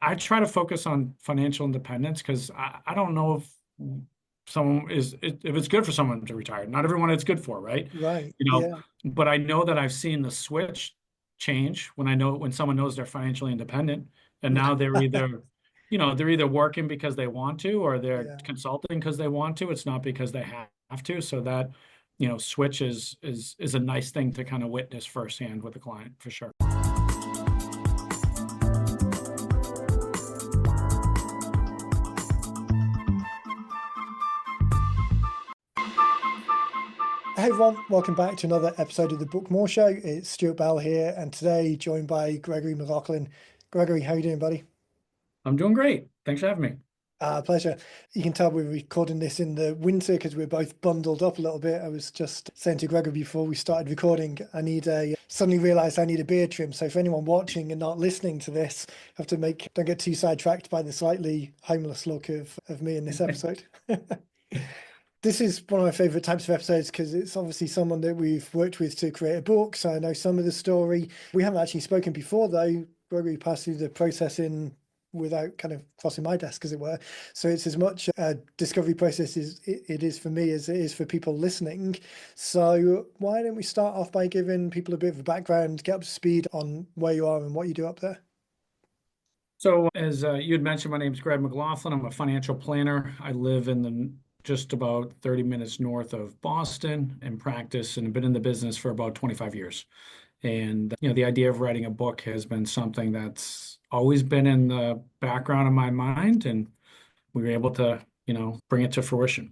I try to focus on financial independence because I don't know if if it's good for someone to retire. Not everyone it's good for, right? Right. You know, Yeah. but I know that I've seen the switch change when someone knows they're financially independent and now they're either, they're either working because they want to or they're Yeah. consulting because they want to. It's not because they have to. So that, switch is a nice thing to kind of witness firsthand with the client for sure. Hey everyone, welcome back to another episode of the Book More Show. It's Stuart Bell here, and today joined by Gregory McLaughlin. Gregory, how are you doing, buddy? I'm doing great. Thanks for having me. Pleasure. You can tell we're recording this in the winter because we're both bundled up a little bit. I was just saying to Gregory before we started recording, suddenly realized I need a beard trim. So for anyone watching and not listening to this, don't get too sidetracked by the slightly homeless look of me in this episode. This is one of my favorite types of episodes because it's obviously someone that we've worked with to create a book. So I know some of the story. We haven't actually spoken before, though. Gregory passed through the processing without kind of crossing my desk, as it were. So it's as much a discovery process as it is for me as it is for people listening. So why don't we start off by giving people a bit of a background, get up to speed on where you are and what you do up there? So, as you had mentioned, my name is Greg McLaughlin. I'm a financial planner. I live in the just about 30 minutes north of Boston and practice and have been in the business for about 25 years. And, the idea of writing a book has been something that's always been in the background of my mind, and we were able to, bring it to fruition.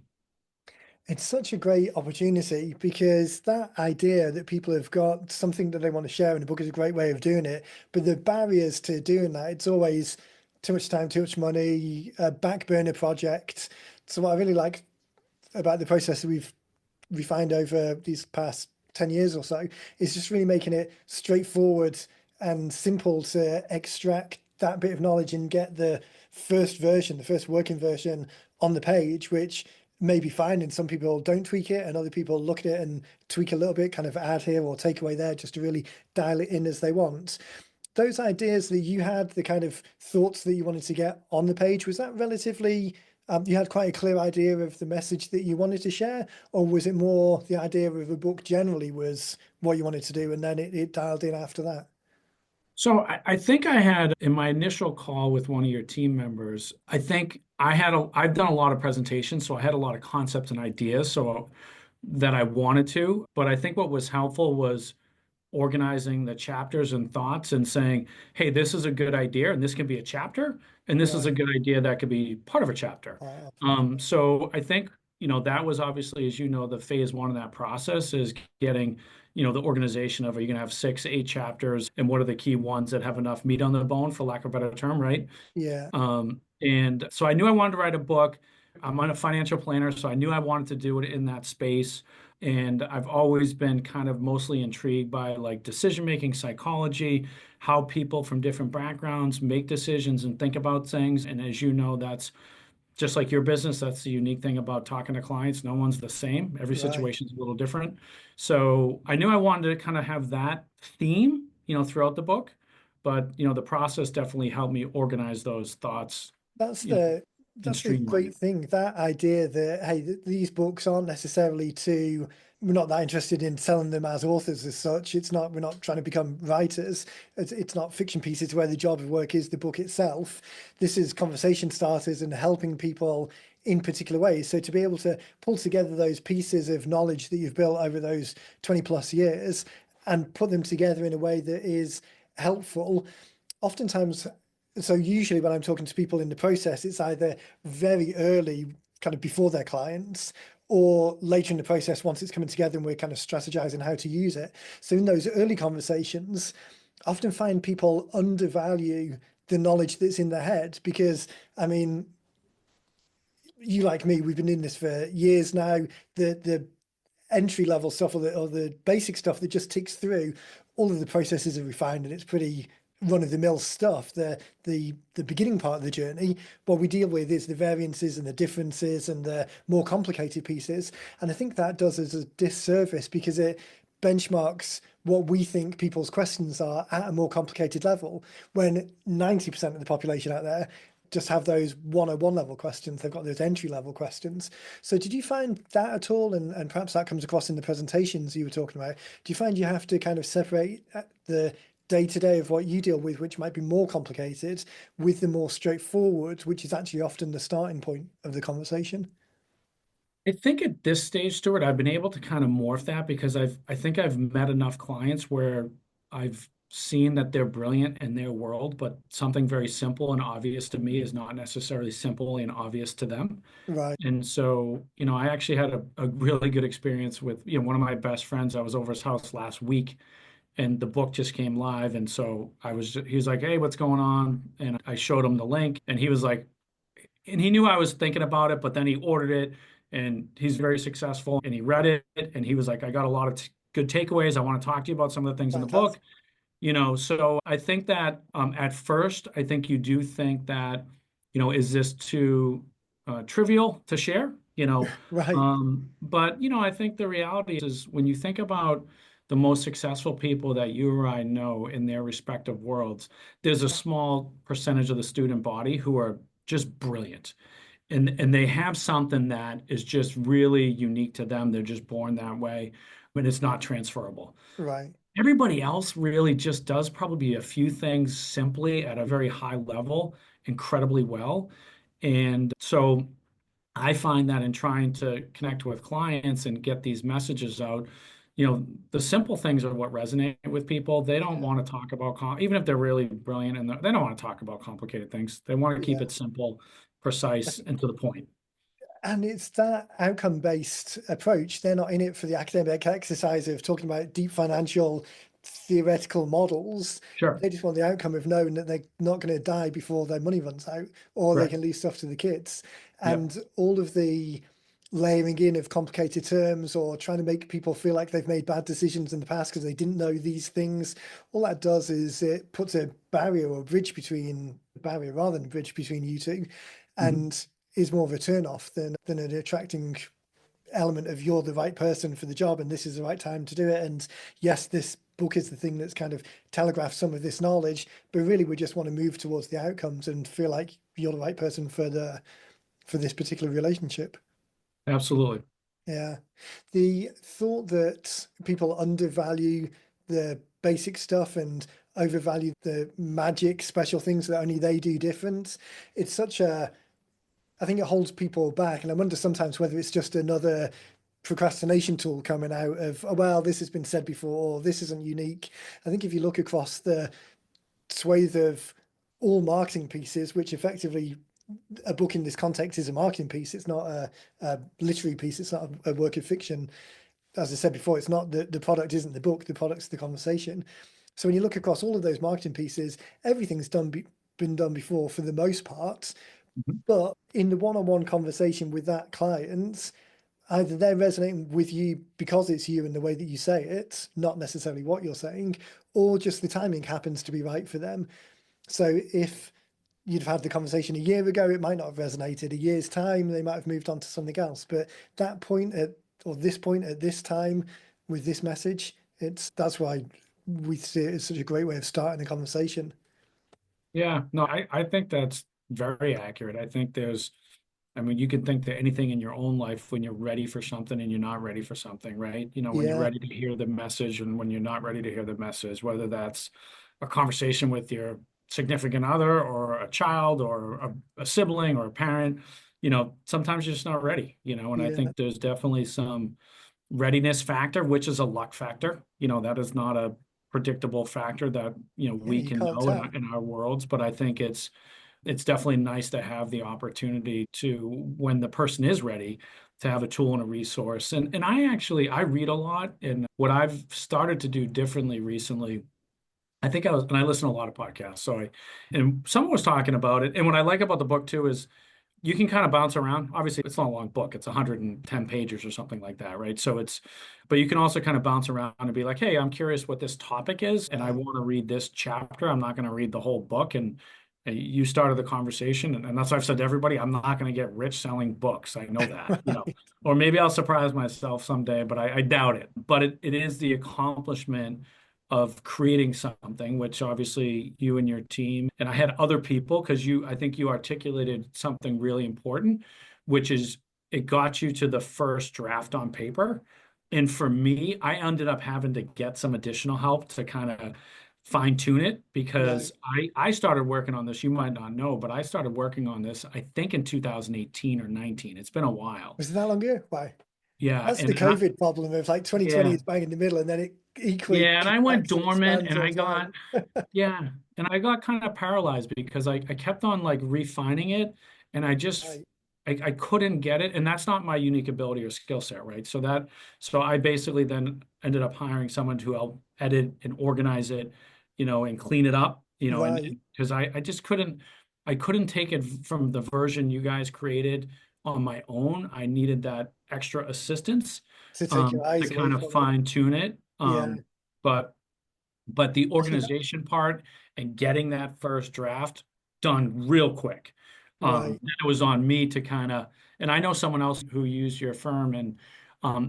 It's such a great opportunity because that idea that people have got something that they want to share in a book is a great way of doing it. But the barriers to doing that, it's always too much time, too much money, a back burner project. So what I really like about the process that we've refined over these past 10 years or so is just really making it straightforward and simple to extract that bit of knowledge and get the first version, the first working version on the page, which may be fine. And some people don't tweak it, and other people look at it and tweak a little bit, kind of add here or take away there just to really dial it in as they want. Those ideas that you had, the kind of thoughts that you wanted to get on the page, was that relatively you had quite a clear idea of the message that you wanted to share, or was it more the idea of a book generally was what you wanted to do, and then it dialed in after that? So I think I had in my initial call with one of your team members, I think I've done a lot of presentations, so I had a lot of concepts and ideas so that I wanted to, but I think what was helpful was organizing the chapters and thoughts and saying, hey, this is a good idea and this can be a chapter, and this is a Right. good idea that could be part of a chapter. Perfect. So I think, that was obviously, as you know, the phase one of that process is getting, the organization of, are you going to have 6, 8 chapters, and what are the key ones that have enough meat on the bone, for lack of a better term, right? Yeah. And so I knew I wanted to write a book. I'm a financial planner, so I knew I wanted to do it in that space. And I've always been kind of mostly intrigued by like decision-making psychology, how people from different backgrounds make decisions and think about things. And as you know, that's just like your business. That's the unique thing about talking to clients. No one's the same. Every Right. situation is a little different. So I knew I wanted to kind of have that theme, throughout the book. But, the process definitely helped me organize those thoughts, That's you know, the and that's the streamline great it. thing. That idea that hey, these books aren't necessarily to we're not that interested in selling them as authors as such. It's not we're not trying to become writers. It's not fiction pieces where the job of work is the book itself. This is conversation starters and helping people in particular ways. So to be able to pull together those pieces of knowledge that you've built over those 20 plus years and put them together in a way that is helpful oftentimes, so usually when I'm talking to people in the process, it's either very early, kind of before their clients, or later in the process once it's coming together and we're kind of strategizing how to use it. So in those early conversations, I often find people undervalue the knowledge that's in their head because, I mean, you like me, we've been in this for years now. The entry level stuff or the basic stuff that just ticks through, all of the processes are refined and it's pretty run of the mill stuff. The beginning part of the journey, what we deal with is the variances and the differences and the more complicated pieces. And I think that does us a disservice because it benchmarks what we think people's questions are at a more complicated level, when 90% of the population out there just have those 101 level questions. They've got those entry level questions. So did you find that at all? And perhaps that comes across in the presentations you were talking about. Do you find you have to kind of separate the day to day of what you deal with, which might be more complicated, with the more straightforward, which is actually often the starting point of the conversation? I think at this stage, Stuart, I've been able to kind of morph that because I think I've met enough clients where I've seen that they're brilliant in their world, but something very simple and obvious to me is not necessarily simple and obvious to them. Right. And so, I actually had a really good experience with, one of my best friends. I was over his house last week and the book just came live. And so he was like, "Hey, what's going on?" And I showed him the link and he was like, and he knew I was thinking about it, but then he ordered it and he's very successful and he read it and he was like, "I got a lot of good takeaways. I want to talk to you about some of the things in the book." Fantastic. So I think that at first, I think you do think that, is this too trivial to share? Right. But I think the reality is when you think about the most successful people that you or I know in their respective worlds, there's a small percentage of the student body who are just brilliant. And they have something that is just really unique to them. They're just born that way, but it's not transferable. Right. Everybody else really just does probably a few things simply at a very high level, incredibly well. And so I find that in trying to connect with clients and get these messages out, the simple things are what resonate with people. They don't Yeah. want to talk about, even if they're really brilliant and they don't want to talk about complicated things. They want to keep Yeah. it simple, precise, and to the point. And it's that outcome-based approach. They're not in it for the academic exercise of talking about deep financial theoretical models. Sure. They just want the outcome of knowing that they're not going to die before their money runs out, or they Correct. can leave stuff to the kids. Yep. And all of the layering in of complicated terms or trying to make people feel like they've made bad decisions in the past because they didn't know these things, all that does is it puts a barrier or a bridge between a barrier rather than a bridge between you two, Mhm. and is more of a turn off than an attracting element of you're the right person for the job and this is the right time to do it. And yes, this book is the thing that's kind of telegraphed some of this knowledge, but really we just want to move towards the outcomes and feel like you're the right person for this particular relationship. Absolutely. Yeah. The thought that people undervalue the basic stuff and overvalue the magic special things that only they do different. It's such a I think it holds people back. And I wonder sometimes whether it's just another procrastination tool coming out of, oh, well, this has been said before, or this isn't unique. I think if you look across the swathe of all marketing pieces, which effectively a book in this context is a marketing piece, it's not a literary piece, it's not a work of fiction. As I said before, it's not the product isn't the book, the product's the conversation. So when you look across all of those marketing pieces, everything's been done before for the most part. Mhm. But in the one-on-one conversation with that client, either they're resonating with you because it's you and the way that you say it, not necessarily what you're saying, or just the timing happens to be right for them. So if you'd have had the conversation a year ago, it might not have resonated. A year's time, they might have moved on to something else. But that point at or this point at this time with this message, that's why we see it as such a great way of starting a conversation. Yeah, no, I think that's very accurate. I mean, you can think that anything in your own life when you're ready for something and you're not ready for something, right? When you're Yeah, ready to hear the message and when you're not ready to hear the message, whether that's a conversation with your significant other or a child or a sibling or a parent, sometimes you're just not ready, and I yeah, think there's definitely some readiness factor, which is a luck factor. That is not a predictable factor that, yeah. we You can can't know tell. in our worlds, but I think it's definitely nice to have the opportunity to, when the person is ready, to have a tool and a resource. And I read a lot, and what I've started to do differently recently, and I listen to a lot of podcasts. And someone was talking about it. And what I like about the book too is you can kind of bounce around. Obviously, it's not a long book. It's 110 pages or something like that, right? But you can also kind of bounce around and be like, hey, I'm curious what this topic is, and I Right. want to read this chapter. I'm not going to read the whole book. And You started the conversation, and that's why I've said to everybody, I'm not going to get rich selling books. I know that, Right. or maybe I'll surprise myself someday, but I doubt it. But it is the accomplishment of creating something, which obviously you and your team, and I had other people, because I think you articulated something really important, which is it got you to the first draft on paper. And for me, I ended up having to get some additional help to kind of fine tune it, because Right. I started working on this. You might not know, but I started working on this, I think in 2018 or 19. It's been a while. Was it that long ago? Why? Yeah, That's the COVID problem of like 2020 yeah, is bang in the middle and then it equally yeah, and I went contracts and dormant, expands and all the time. yeah, and I got kind of paralyzed because I kept on like refining it, and Right. I couldn't get it, and that's not my unique ability or skill set, right? So I basically then ended up hiring someone to help edit and organize it, and clean it up, Right. and because I just couldn't take it from the version you guys created on my own. I needed that extra assistance, To take your to eyes away kind of from it. fine tune it. Yeah. But the Actually, organization part and getting that first draft done real quick. right. Then it was on me to kind of, and I know someone else who used your firm, and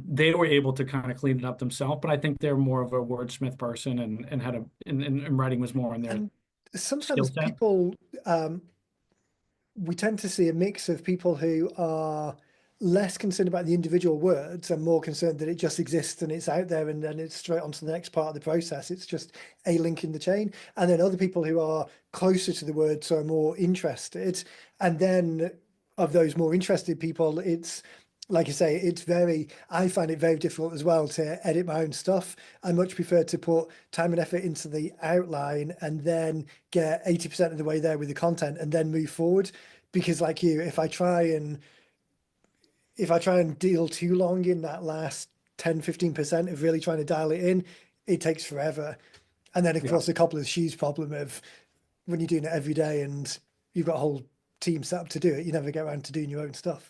they were able to kind of clean it up themselves, but I think they're more of a wordsmith person, and had and writing was more in their And skill sometimes set. people, we tend to see a mix of people who are less concerned about the individual words and more concerned that it just exists and it's out there and then it's straight onto the next part of the process. It's just a link in the chain. And then other people who are closer to the words are more interested. And then of those more interested people, it's like you say, I find it very difficult as well to edit my own stuff. I much prefer to put time and effort into the outline and then get 80% of the way there with the content and then move forward. Because like you, if I try and deal too long in that last 10-15% of really trying to dial it in, it takes forever. And then of Yeah. course the couple of shoes problem of when you're doing it every day and you've got a whole team set up to do it, you never get around to doing your own stuff.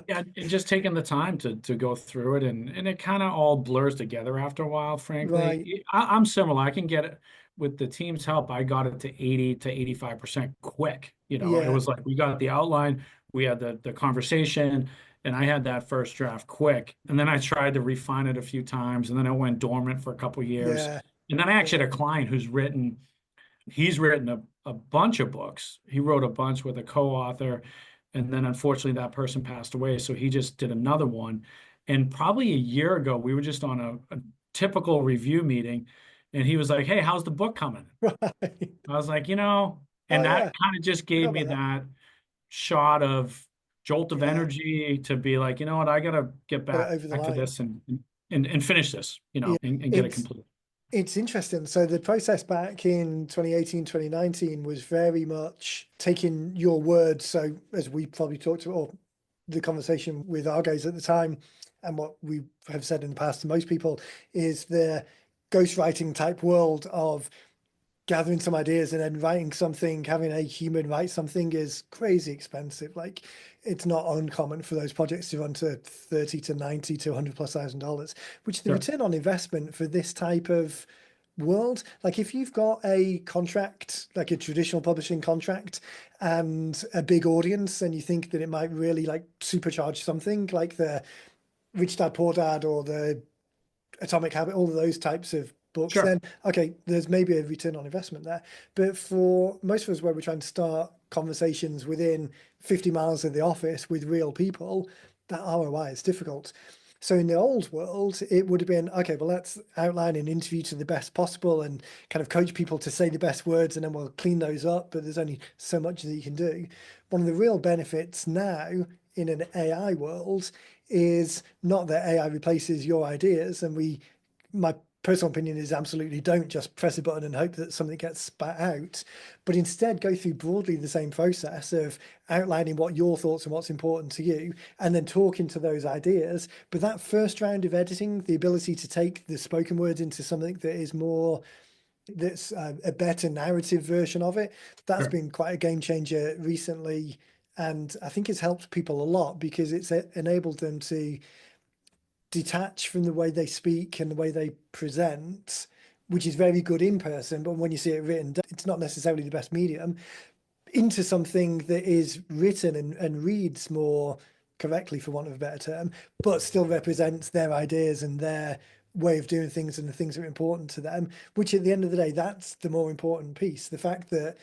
Yeah, and just taking the time to go through it, and it kind of all blurs together after a while, Right. frankly. I'm similar. I can get it with the team's help. I got it to 80 to 85% quick. It Yeah. was like we got the outline, we had the conversation, and I had that first draft quick. And then I tried to refine it a few times, and then it went dormant for a couple of years. Yeah. And then I actually Yeah. had a client he's written a bunch of books. He wrote a bunch with a co-author, and then unfortunately that person passed away. So he just did another one. And probably a year ago, we were just on a typical review meeting, and he was like, "Hey, how's the book coming?" Right. I was like, Oh and that yeah. kind of just Forgot gave me about that. that shot of jolt of Yeah. energy to be like, you know what, I gotta get Get it back over the to line. this and finish this, Yeah. and get it It's complete. It's interesting. So the process back in 2018, 2019 was very much taking your words. So as we probably talked to, or the conversation with our guys at the time, and what we have said in the past to most people is the ghostwriting type world of gathering some ideas and then writing something, having a human write something is crazy expensive. Like it's not uncommon for those projects to run to 30 to 90 to 100 plus $1,000, which the Sure, return on investment for this type of world, like if you've got a contract, like a traditional publishing contract and a big audience, and you think that it might really like supercharge something like the Rich Dad Poor Dad or the Atomic Habit, all of those types of books, sure, then okay, there's maybe a return on investment there. But for most of us, where we're trying to start conversations within 50 miles of the office with real people, that ROI is difficult. So in the old world, it would have been okay, well, let's outline an interview to the best possible and kind of coach people to say the best words, and then we'll clean those up. But there's only so much that you can do. One of the real benefits now in an AI world is not that AI replaces your ideas, and my personal opinion is absolutely don't just press a button and hope that something gets spat out, but instead go through broadly the same process of outlining what your thoughts and what's important to you, and then talking to those ideas. But that first round of editing, the ability to take the spoken words into something that is more that's a better narrative version of it, that's sure. been quite a game changer recently. And I think it's helped people a lot because it's enabled them to detach from the way they speak and the way they present, which is very good in person. But when you see it written, it's not necessarily the best medium. into something that is written and reads more correctly, for want of a better term, but still represents their ideas and their way of doing things and the things that are important to them, which at the end of the day, that's the more important piece. The fact that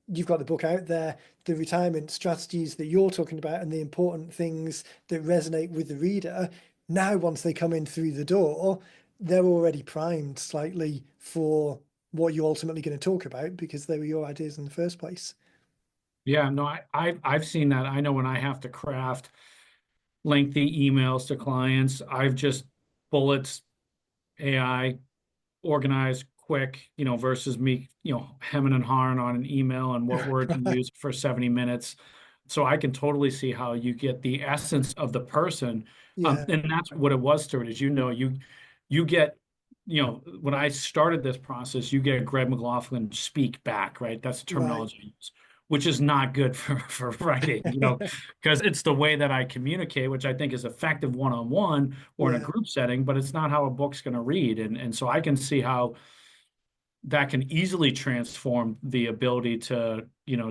you've got the book out there, the retirement strategies that you're talking about, and the important things that resonate with the reader. Now, once they come in through the door, they're already primed slightly for what you're ultimately going to talk about because they were your ideas in the first place. Yeah, no, I've seen that. I know when I have to craft lengthy emails to clients, I've just bullets, AI, organized, quick, versus me, hemming and hawing on an email and what word to Right. use for 70 minutes. So I can totally see how you get the essence of the person. Yeah, And that's what it was, Stuart, is you get, when I started this process, you get Greg McLaughlin speak back, right? That's the right. terminology I use, which is not good for writing, because it's the way that I communicate, which I think is effective one-on-one or in a Yeah, group setting, but it's not how a book's going to read. And so I can see how that can easily transform the ability to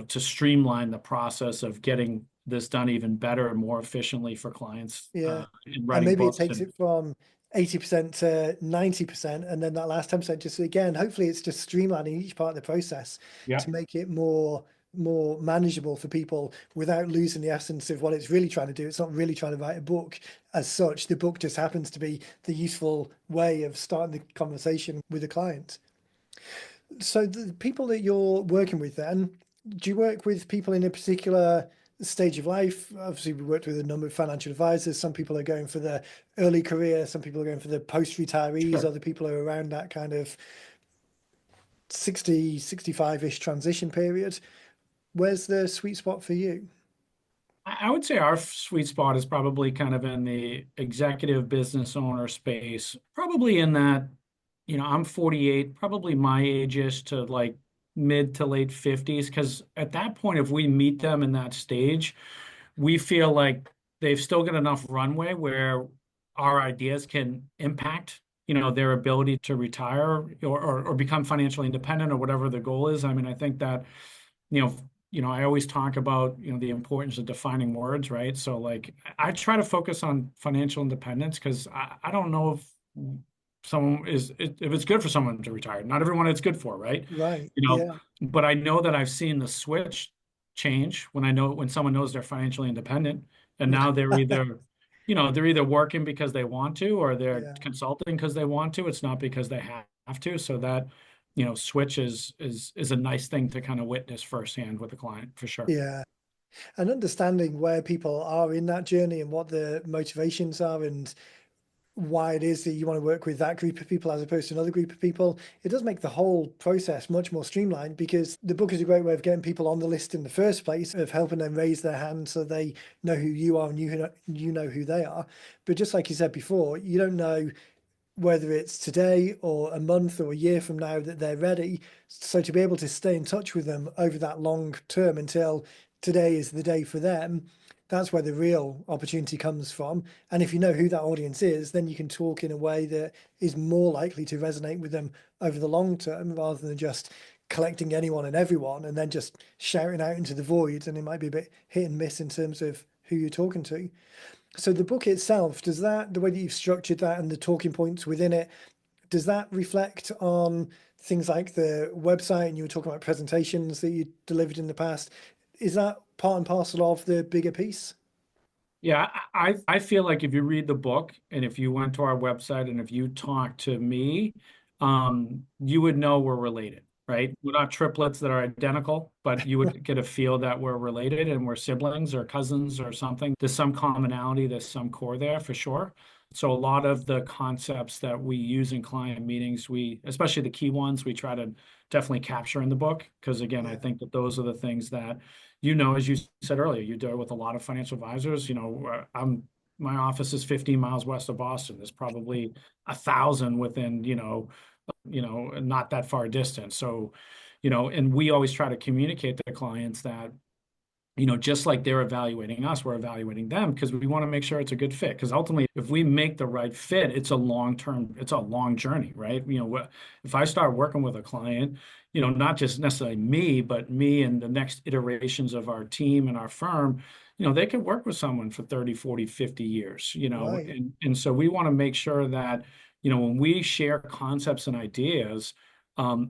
streamline the process of getting this done even better and more efficiently for clients yeah. in And writing maybe it books. takes And it from 80% to 90%, and then that last 10% just again, hopefully it's just streamlining each part of the process yeah, to make it more manageable for people without losing the essence of what it's really trying to do. It's not really trying to write a book as such. The book just happens to be the useful way of starting the conversation with a client. So the people that you're working with then, do you work with people in a particular stage of life? Obviously, we worked with a number of financial advisors. Some people are going for the early career, some people are going for the post-retirees, sure. other people are around that kind of 60, 65-ish transition period. Where's the sweet spot for you? I would say our sweet spot is probably kind of in the executive business owner space, probably in that, I'm 48, probably my age-ish to like mid to late 50s, because at that point, if we meet them in that stage, we feel like they've still got enough runway where our ideas can impact, their ability to retire or become financially independent or whatever the goal is. I mean, I think that, you know, I always talk about, the importance of defining words, right? So like I try to focus on financial independence because I don't know if if it's good for someone to retire. Not everyone it's good for, right? Right. You know, Yeah. but I know that I've seen the switch change when someone knows they're financially independent and now they're either working because they want to or they're Yeah. consulting because they want to. It's not because they have to. So that, switch is a nice thing to kind of witness firsthand with the client for sure. Yeah. And understanding where people are in that journey and what the motivations are and why it is that you want to work with that group of people as opposed to another group of people, it does make the whole process much more streamlined because the book is a great way of getting people on the list in the first place, of helping them raise their hand so they know who you are and you know who they are. But just like you said before, you don't know whether it's today or a month or a year from now that they're ready. So to be able to stay in touch with them over that long term until today is the day for them, that's where the real opportunity comes from. And if you know who that audience is, then you can talk in a way that is more likely to resonate with them over the long term rather than just collecting anyone and everyone and then just shouting out into the void. And it might be a bit hit and miss in terms of who you're talking to. So the book itself, does that, the way that you've structured that and the talking points within it, does that reflect on things like the website and you were talking about presentations that you delivered in the past? Is that part and parcel of the bigger piece? Yeah, I feel like if you read the book and if you went to our website and if you talked to me, you would know we're related, right? We're not triplets that are identical, but you would get a feel that we're related and we're siblings or cousins or something. There's some commonality, there's some core there for sure. So a lot of the concepts that we use in client meetings, especially the key ones, we try to definitely capture in the book. Because again, I Yeah, think that those are the things that as you said earlier, you deal with a lot of financial advisors. My office is 15 miles west of Boston. There's probably 1,000 within, not that far distance. So, and we always try to communicate to clients that just like they're evaluating us, we're evaluating them because we want to make sure it's a good fit. Because ultimately, if we make the right fit, it's a long journey, right? If I start working with a client, not just necessarily me, but me and the next iterations of our team and our firm, they could work with someone for 30, 40, 50 years, Right. and so we want to make sure that, when we share concepts and ideas,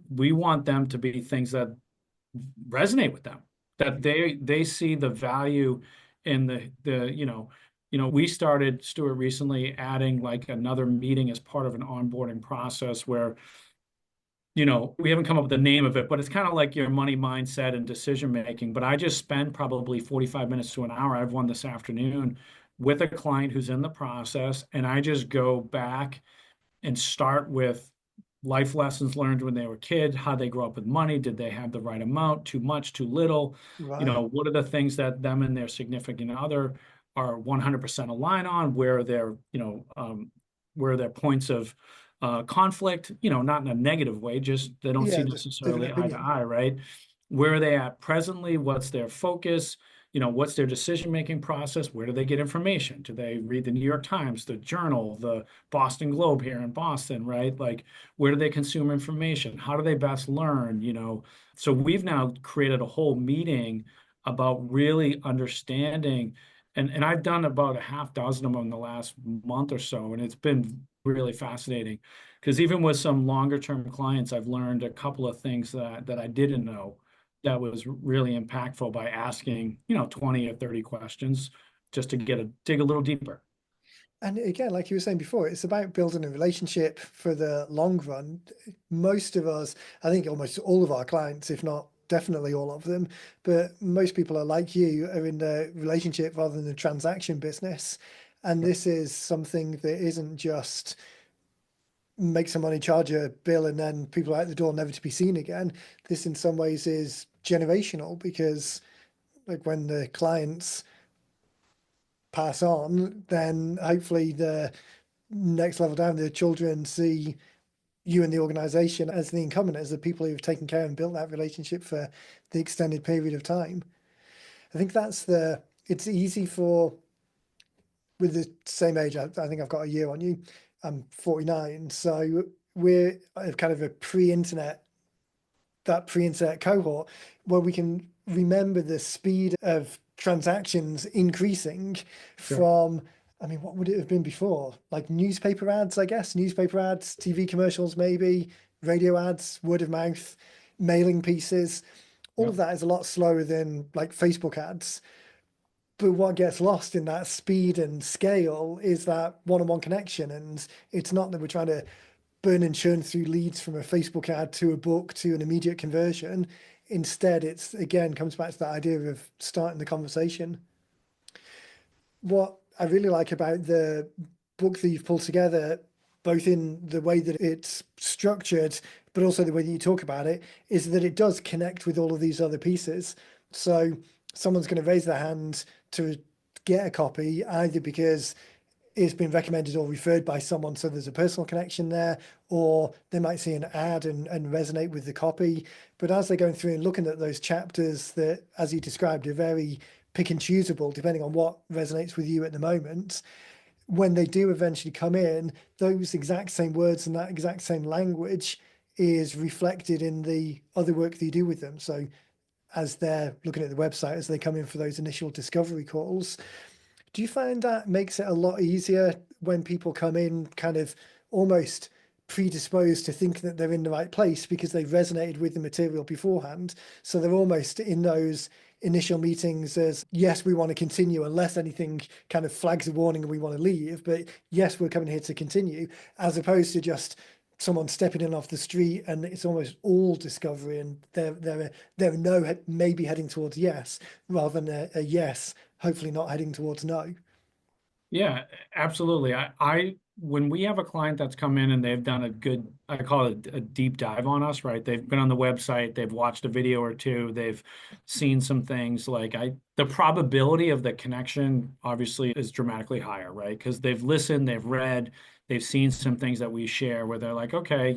we want them to be things that resonate with them, that they see the value in we started, Stuart, recently adding like another meeting as part of an onboarding process where we haven't come up with the name of it, but it's kind of like your money mindset and decision making. But I just spend probably 45 minutes to an hour. I've one this afternoon with a client who's in the process, and I just go back and start with life lessons learned when they were a kid, how they grow up with money, did they have the right amount, too much, too little, Right. what are the things that them and their significant other are 100% aligned on, where are their points of conflict, not in a negative way, just they don't see Yeah, just different necessarily eye to opinion. eye, right? Where are they at presently? What's their focus? What's their decision-making process? Where do they get information? Do they read the New York Times, the Journal, the Boston Globe here in Boston, right? Like, where do they consume information? How do they best learn? So we've now created a whole meeting about really understanding, and I've done about a half dozen of them in the last month or so, and it's been really fascinating because even with some longer term clients, I've learned a couple of things that I didn't know that was really impactful by asking, 20 or 30 questions just to dig a little deeper. And again, like you were saying before, it's about building a relationship for the long run. Most of us, I think almost all of our clients, if not definitely all of them, but most people are like you, are in the relationship rather than the transaction business. And this is something that isn't just make some money, charge a bill, and then people are out the door never to be seen again. This in some ways is generational because like when the clients pass on, then hopefully the next level down, the children see you and the organization as the incumbent, as the people who've taken care and built that relationship for the extended period of time. I think it's easy for, with the same age, I think I've got a year on you. I'm 49. So we're kind of that pre-internet cohort where we can remember the speed of transactions increasing Sure. from, I mean, what would it have been before? Like newspaper ads, I guess, newspaper ads, TV commercials, maybe, radio ads, word of mouth, mailing pieces. All Yep. of that is a lot slower than like Facebook ads. But what gets lost in that speed and scale is that one-on-one connection. And it's not that we're trying to burn and churn through leads from a Facebook ad to a book to an immediate conversion. Instead, it's again comes back to that idea of starting the conversation. What I really like about the book that you've pulled together, both in the way that it's structured, but also the way that you talk about it, is that it does connect with all of these other pieces. So someone's going to raise their hand to get a copy, either because it's been recommended or referred by someone, so there's a personal connection there, or they might see an ad and resonate with the copy. But as they're going through and looking at those chapters that, as you described, are very pick and choosable depending on what resonates with you at the moment, when they do eventually come in, those exact same words and that exact same language is reflected in the other work that you do with them. So as they're looking at the website, as they come in for those initial discovery calls, do you find that makes it a lot easier when people come in kind of almost predisposed to think that they're in the right place because they've resonated with the material beforehand? So they're almost in those initial meetings as, yes, we want to continue unless anything kind of flags a warning and we want to leave. But yes, we're coming here to continue, as opposed to just someone stepping in off the street and it's almost all discovery and they're no maybe heading towards yes rather than a yes hopefully not heading towards no. Yeah, absolutely. When we have a client that's come in and they've done I call it a deep dive on us, right? They've been on the website, they've watched a video or two, they've seen some things the probability of the connection obviously is dramatically higher, right? Because they've listened, they've read, they've seen some things that we share where they're like, okay,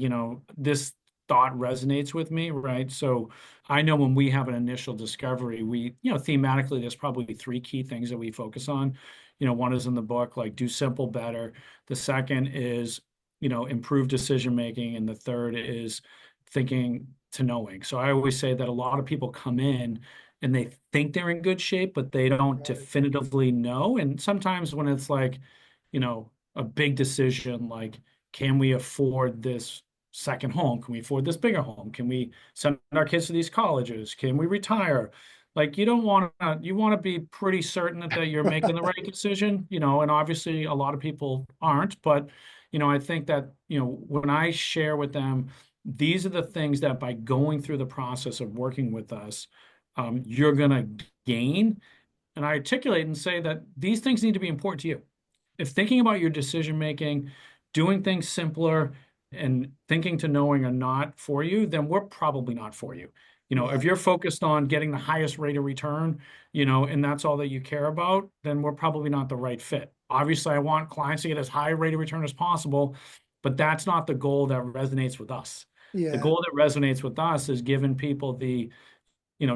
this thought resonates with me, right? So I know when we have an initial discovery, thematically, there's probably three key things that we focus on. One is in the book, like do simple better. The second is, improve decision making. And the third is thinking to knowing. So I always say that a lot of people come in and they think they're in good shape, but they don't Right. definitively know. And sometimes when it's like, a big decision, like, can we afford this second home? Can we afford this bigger home? Can we send our kids to these colleges? Can we retire? Like, you want to be pretty certain that you're making the right decision, and obviously a lot of people aren't, but, I think that, when I share with them, these are the things that by going through the process of working with us, you're going to gain. And I articulate and say that these things need to be important to you. If thinking about your decision making, doing things simpler, and thinking to knowing are not for you, then we're probably not for you. If Right. you're focused on getting the highest rate of return, and that's all that you care about, then we're probably not the right fit. Obviously, I want clients to get as high a rate of return as possible, but that's not the goal that resonates with us. The Yeah. goal that resonates with us is giving people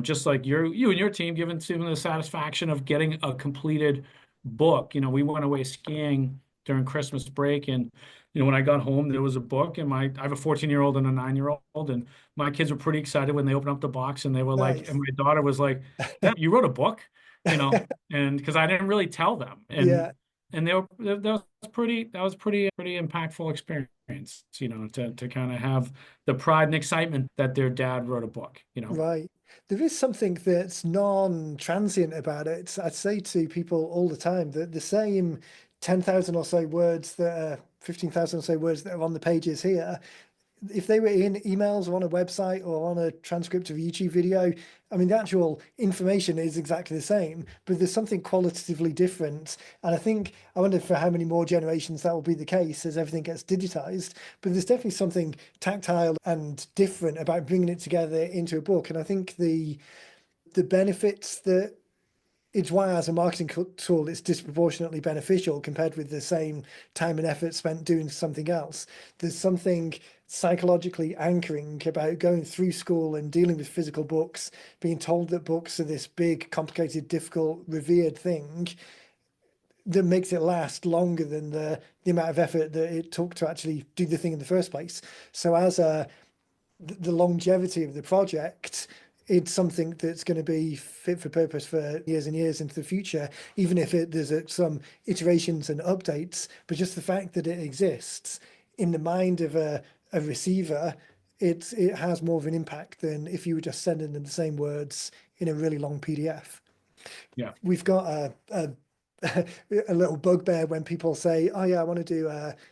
just like you and your team, giving them the satisfaction of getting a completed book. We went away skiing during Christmas break, and when I got home, there was a book, and I have a 14-year-old and a 9-year-old, and my kids were pretty excited when they opened up the box, and they were like, and Nice. my daughter was like, "Dad, you wrote a book," and because I didn't really tell them, Yeah. and that was pretty impactful experience, to kind of have the pride and excitement that their dad wrote a book. Right. There is something that's non-transient about it. I'd say to people all the time that the same 10,000 or so words that are 15,000 or so words that are on the pages here, if they were in emails or on a website or on a transcript of a YouTube video, I mean, the actual information is exactly the same, but there's something qualitatively different. And I wonder for how many more generations that will be the case as everything gets digitized. But there's definitely something tactile and different about bringing it together into a book. And I think the benefits that it's why as a marketing tool it's disproportionately beneficial compared with the same time and effort spent doing something else. There's something psychologically anchoring about going through school and dealing with physical books, being told that books are this big, complicated, difficult, revered thing that makes it last longer than the amount of effort that it took to actually do the thing in the first place. So as the longevity of the project, it's something that's going to be fit for purpose for years and years into the future, even if there's some iterations and updates. But just the fact that it exists in the mind of a receiver, it has more of an impact than if you were just sending them the same words in a really long PDF. Yeah. We've got a little bugbear when people say, "Oh yeah, I want to do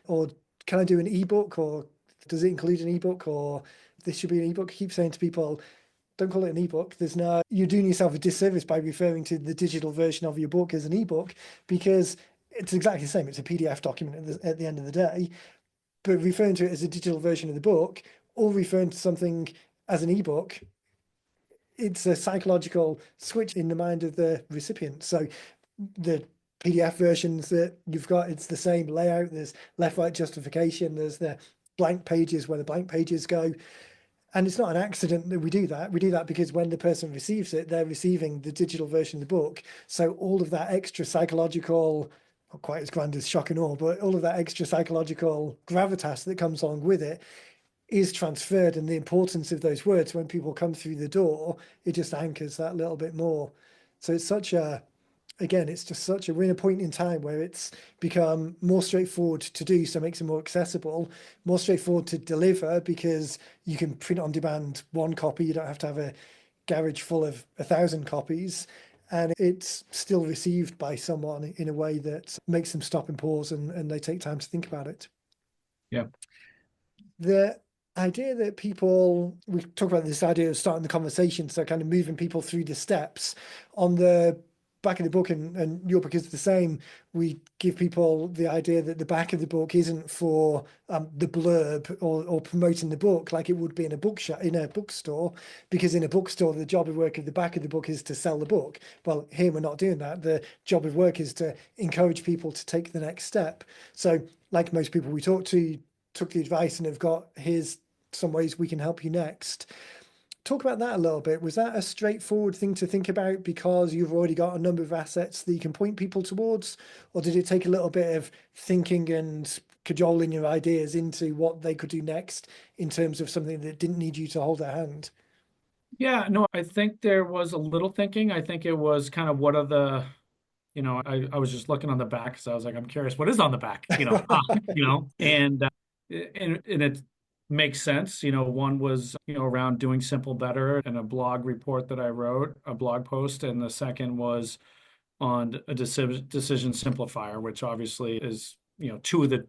or can I do an ebook, or does it include an ebook, or this should be an ebook?" I keep saying to people, don't call it an ebook. You're doing yourself a disservice by referring to the digital version of your book as an ebook, because it's exactly the same. It's a PDF document at the end of the day, but referring to it as a digital version of the book or referring to something as an ebook, it's a psychological switch in the mind of the recipient. So the PDF versions that you've got, it's the same layout. There's left-right justification. There's the blank pages where the blank pages go. And it's not an accident that we do that. We do that because when the person receives it, they're receiving the digital version of the book. So all of that extra psychological, not quite as grand as shock and awe, but all of that extra psychological gravitas that comes along with it is transferred. And the importance of those words when people come through the door, it just anchors that little bit more. So it's such a again, it's just we're in a point in time where it's become more straightforward to do, so it makes it more accessible, more straightforward to deliver because you can print on demand one copy. You don't have to have a garage full of 1,000 copies. And it's still received by someone in a way that makes them stop and pause and they take time to think about it. Yeah. The idea that we talk about this idea of starting the conversation, so kind of moving people through the steps on the back of the book, and your book is the same. We give people the idea that the back of the book isn't for the blurb or promoting the book like it would be in a bookshop, in a bookstore, because in a bookstore the job of work of the back of the book is to sell the book. Well, here we're not doing that. The job of work is to encourage people to take the next step. So like most people we talk to, took the advice and have got his some ways we can help you next. Talk about that a little bit. Was that a straightforward thing to think about because you've already got a number of assets that you can point people towards? Or did it take a little bit of thinking and cajoling your ideas into what they could do next in terms of something that didn't need you to hold their hand? Yeah, no, I think there was a little thinking. I think it was kind of what are the, I was just looking on the back because I was like, I'm curious, what is on the back, and it makes sense. One was, around doing simple better and a blog report that I wrote, a blog post, and the second was on a decision simplifier, which obviously is, two of the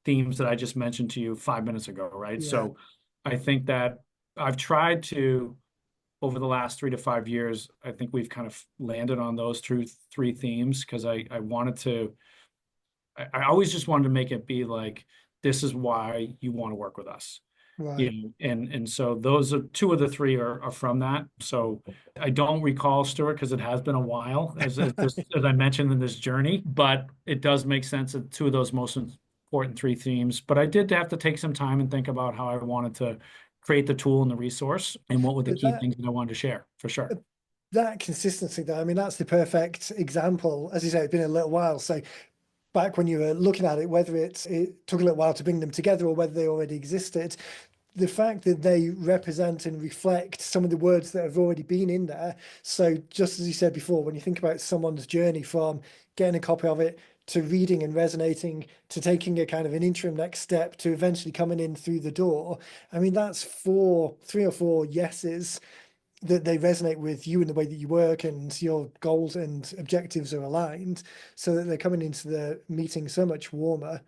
themes that I just mentioned to you 5 minutes ago, right? Yeah, So I think that I've tried to, over the last 3 to 5 years, I think we've kind of landed on those three themes because I wanted to, I always just wanted to make it be like, this is why you want to work with us. right. And so those are two of the three are from that. So I don't recall, Stuart, because it has been a while as I mentioned in this journey, but it does make sense that two of those most important three themes. But I did have to take some time and think about how I wanted to create the tool and the resource and what were the But key things that I wanted to share for sure. that consistency though, I mean, that's the perfect example. As you say, it's been a little while. So back when you were looking at it, whether it took a little while to bring them together or whether they already existed, the fact that they represent and reflect some of the words that have already been in there. So just as you said before, when you think about someone's journey from getting a copy of it to reading and resonating to taking a kind of an interim next step to eventually coming in through the door, I mean, that's three or four yeses that they resonate with you in the way that you work and your goals and objectives are aligned so that they're coming into the meeting so much warmer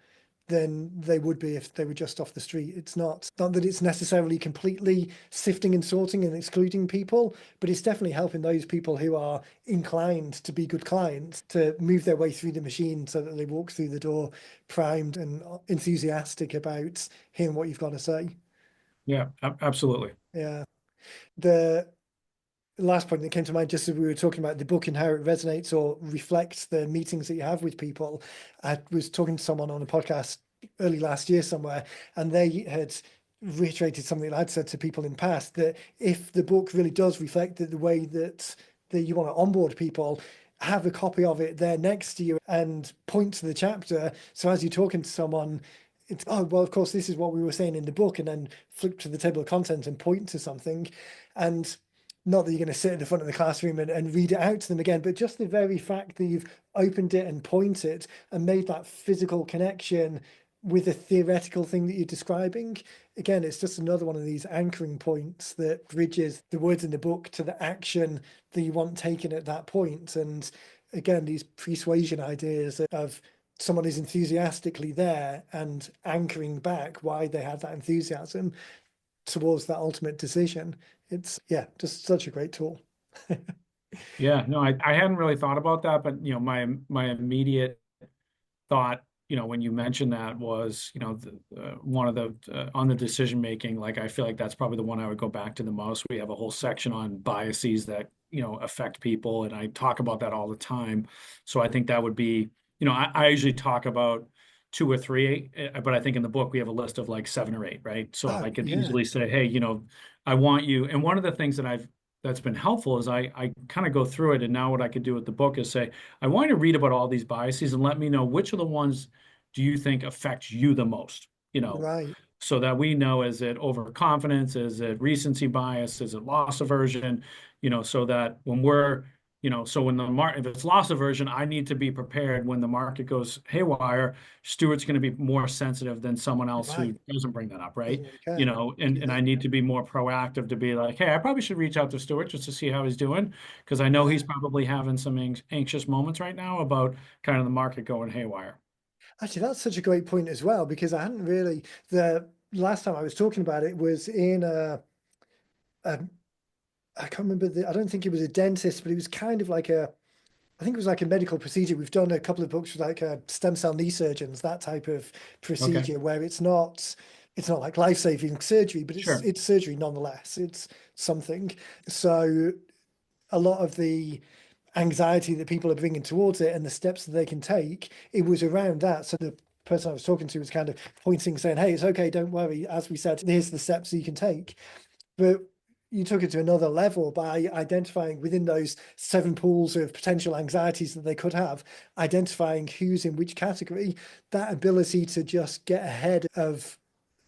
than they would be if they were just off the street. It's not that it's necessarily completely sifting and sorting and excluding people, but it's definitely helping those people who are inclined to be good clients to move their way through the machine so that they walk through the door primed and enthusiastic about hearing what you've got to say. Yeah, absolutely. Yeah. The last point that came to mind, just as we were talking about the book and how it resonates or reflects the meetings that you have with people. I was talking to someone on a podcast early last year somewhere, and they had reiterated something that I'd said to people in past, that if the book really does reflect the way that you want to onboard people, have a copy of it there next to you and point to the chapter. So as you're talking to someone, it's, oh, well, of course, this is what we were saying in the book, and then flip to the table of contents and point to something. And not that you're going to sit in the front of the classroom and read it out to them again, but just the very fact that you've opened it and pointed and made that physical connection with a theoretical thing that you're describing. Again, it's just another one of these anchoring points that bridges the words in the book to the action that you want taken at that point. And again, these persuasion ideas of someone is enthusiastically there and anchoring back why they had that enthusiasm towards that ultimate decision. It's, yeah, just such a great tool. Yeah, no, I hadn't really thought about that, but my immediate thought, when you mentioned that was, one of the on the decision making, like I feel like that's probably the one I would go back to the most. We have a whole section on biases that, affect people, and I talk about that all the time. So I think that would be, I usually talk about two or three, but I think in the book we have a list of like 7 or 8, right? So Oh, I could yeah, easily say, hey, I want you, and one of the things that's been helpful is I kind of go through it, and now what I could do with the book is say, I want you to read about all these biases and let me know which of the ones do you think affect you the most, right, so that we know, is it overconfidence, is it recency bias, is it loss aversion, so that when we're, so when the market, if it's loss aversion, I need to be prepared when the market goes haywire. Stuart's going to be more sensitive than someone else who right. doesn't bring that up, right? Doesn't really care. And Yeah, I need to be more proactive to be like, hey, I probably should reach out to Stuart just to see how he's doing, because I know he's yeah. probably having some anxious moments right now about kind of the market going haywire. Actually, that's such a great point as well, because I hadn't really, the last time I was talking about it was in a I can't remember I don't think it was a dentist, but it was kind of like I think it was like a medical procedure. We've done a couple of books with like stem cell knee surgeons, that type of Okay, procedure where it's not like life-saving surgery, but it's sure. it's surgery nonetheless. It's something. So a lot of the anxiety that people are bringing towards it and the steps that they can take, it was around that. So person I was talking to was kind of pointing, saying, "Hey, it's okay, don't worry. As we said, here's the steps you can take." But you took it to another level by identifying within those 7 pools of potential anxieties that they could have, identifying who's in which category, that ability to just get ahead of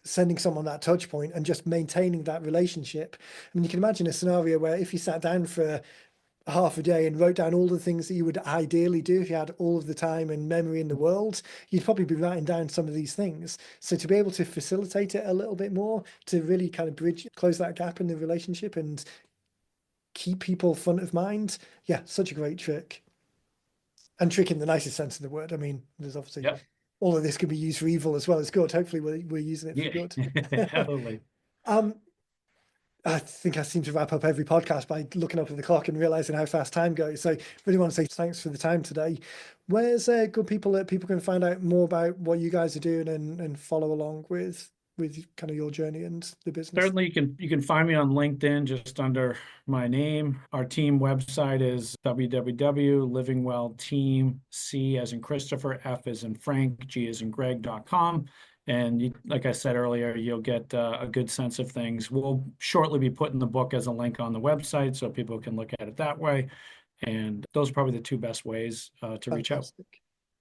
sending someone that touch point and just maintaining that relationship. I mean, you can imagine a scenario where if you sat down for half a day and wrote down all the things that you would ideally do if you had all of the time and memory in the world, you'd probably be writing down some of these things. So to be able to facilitate it a little bit more, to really kind of close that gap in the relationship and keep people front of mind, yeah, such a great trick. And trick in the nicest sense of the word. I mean, there's obviously Yep. all of this can be used for evil as well as good. Hopefully we're using it for Yeah, good. absolutely. um, I think I seem to wrap up every podcast by looking up at the clock and realizing how fast time goes. So really want to say thanks for the time today. Where's good people that people can find out more about what you guys are doing and follow along with kind of your journey and the business? Certainly, you can find me on LinkedIn just under my name. Our team website is www.livingwellteam, C as in Christopher, F as in Frank, G as in Greg.com. And like I said earlier, you'll get a good sense of things. We'll shortly be putting the book as a link on the website so people can look at it that way. And those are probably the two best ways to reach out. Fantastic.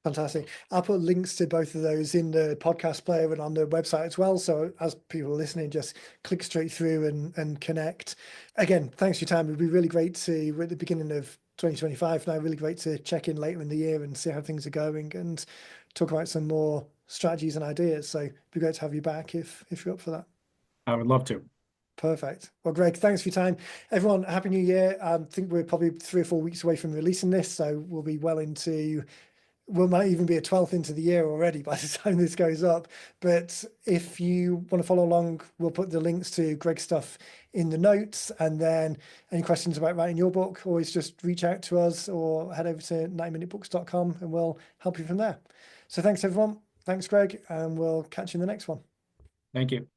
Fantastic. I'll put links to both of those in the podcast player and on the website as well. So as people are listening, just click straight through and connect. Again, thanks for your time. It'd be really great to, we're at the beginning of 2025 now, really great to check in later in the year and see how things are going and talk about some more strategies and ideas. So it'd be great to have you back if you're up for that. I would love to. Perfect. Well, Greg, thanks for your time. Everyone, Happy New Year. I think we're probably 3 or 4 weeks away from releasing this, so we'll be well into, we might even be a 12th into the year already by the time this goes up. But if you want to follow along, we'll put the links to Greg's stuff in the notes. And then any questions about writing your book, always just reach out to us or head over to 90minutebooks.com and we'll help you from there. So thanks, everyone. Thanks, Greg. And we'll catch you in the next one. Thank you.